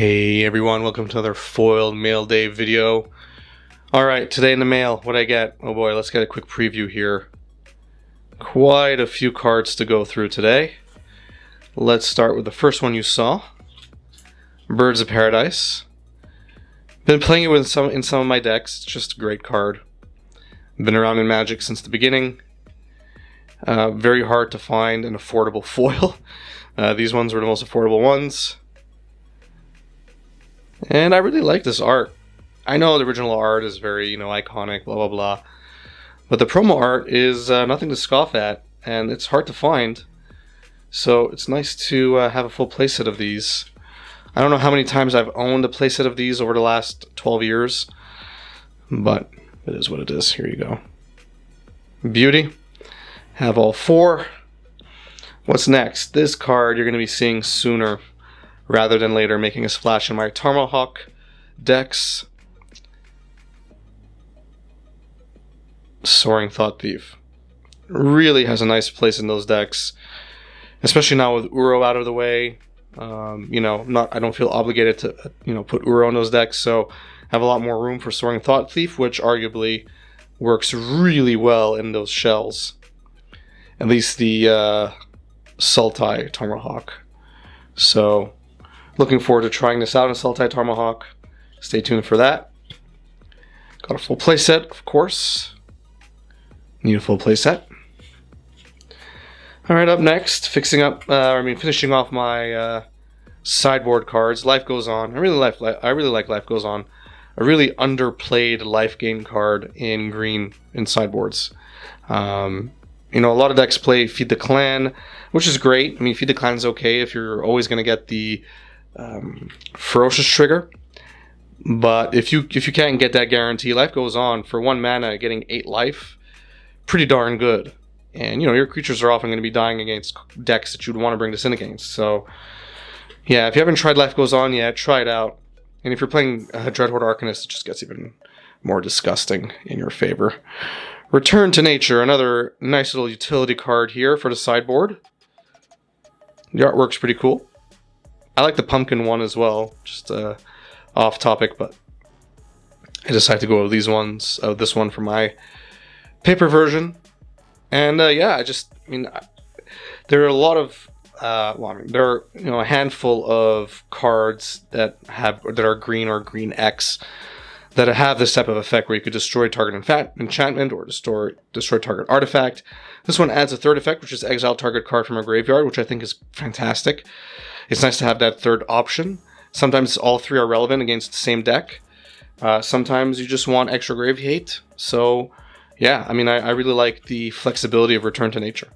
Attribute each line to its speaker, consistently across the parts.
Speaker 1: Hey everyone, welcome to another foiled mail day video. Alright, today in the mail, what I get? Oh boy, let's get a quick preview here. Quite a few cards to go through today. Let's start with the first one you saw. Birds of Paradise. Been playing it with in some of my decks. It's just a great card. Been around in Magic since the beginning. Very hard to find an affordable foil. These ones were the most affordable ones. And I really like this art. I know the original art is very, iconic, blah, blah, blah. But the promo art is nothing to scoff at, and it's hard to find. So it's nice to have a full playset of these. I don't know how many times I've owned a playset of these over the last 12 years. But it is what it is. Here you go. Beauty. Have all four. What's next? This card you're going to be seeing sooner rather than later, making a splash in my Tomahawk decks. Soaring Thought Thief. Really has a nice place in those decks. Especially now with Uro out of the way. I don't feel obligated to put Uro in those decks, so have a lot more room for Soaring Thought Thief, which arguably works really well in those shells. At least the Sultai Tomahawk. So looking forward to trying this out in Sultai Tomahawk. Stay tuned for that. Got a full playset, of course. Need a full playset. Alright, up next, finishing off my sideboard cards. Life Goes On. I really like Life Goes On. A really underplayed life gain card in green in sideboards. A lot of decks play Feed the Clan, which is great. I mean, Feed the Clan is okay if you're always going to get the Ferocious trigger. But if you can't get that guarantee, Life Goes On for 1 mana, getting 8 life, pretty darn good. And your creatures are often going to be dying against decks that you'd want to bring this in against. So yeah, if you haven't tried Life Goes On yet, try it out. And if you're playing Dreadhorde Arcanist, it just gets even more disgusting in your favor. Return to Nature, another nice little utility card here for the sideboard. The artwork's pretty cool. I like the pumpkin one as well, just off topic, but I decided to go with these ones, this one for my paper version. And there are a lot of, there are a handful of cards that are green or green X that have this type of effect where you could destroy target enchantment or destroy target artifact. This one adds a third effect, which is exile target card from a graveyard, which I think is fantastic. It's nice to have that third option. Sometimes all three are relevant against the same deck. Sometimes you just want extra grave hate. So yeah, I really like the flexibility of Return to Nature.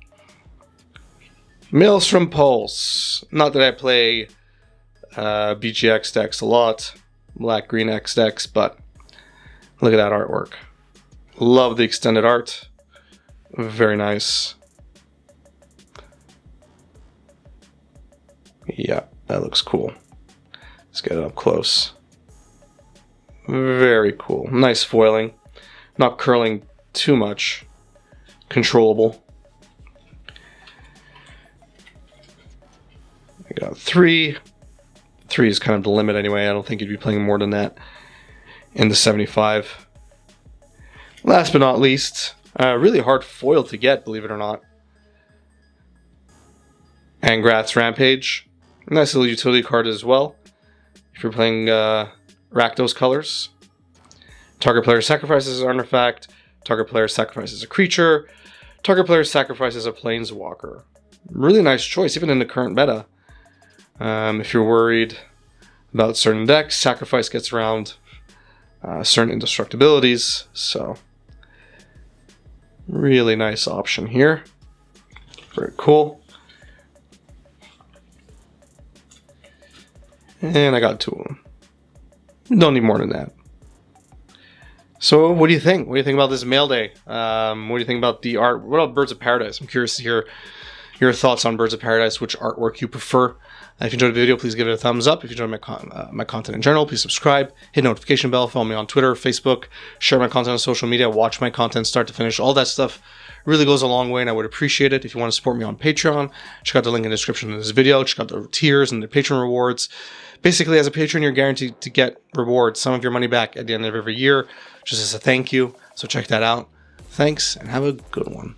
Speaker 1: Maelstrom Pulse. Not that I play BGX decks a lot, Black-Green X decks, but look at that artwork. Love the extended art. Very nice. Yeah, that looks cool. Let's get it up close. Very cool. Nice foiling. Not curling too much. Controllable. I got 3. 3 is kind of the limit anyway. I don't think you'd be playing more than that in the 75. Last but not least, really hard foil to get, believe it or not. Angrath's Rampage. Nice little utility card as well. If you're playing Rakdos colors. Target player sacrifices an artifact. Target player sacrifices a creature. Target player sacrifices a planeswalker. Really nice choice, even in the current meta. If you're worried about certain decks, sacrifice gets around certain indestructibilities. So, really nice option here. Very cool. And I got 2 of them. Don't need more than that. So, what do you think? What do you think about this mail day? What do you think about the art? What about Birds of Paradise? I'm curious to hear your thoughts on Birds of Paradise, which artwork you prefer. If you enjoyed the video, please give it a thumbs up. If you enjoyed my content in general, please subscribe, hit the notification bell, follow me on Twitter, Facebook, share my content on social media, watch my content start to finish. All that stuff really goes a long way, and I would appreciate it. If you want to support me on Patreon, check out the link in the description of this video. Check out the tiers and the Patreon rewards. Basically, as a patron, you're guaranteed to get rewards, some of your money back at the end of every year, just as a thank you. So check that out. Thanks, and have a good one.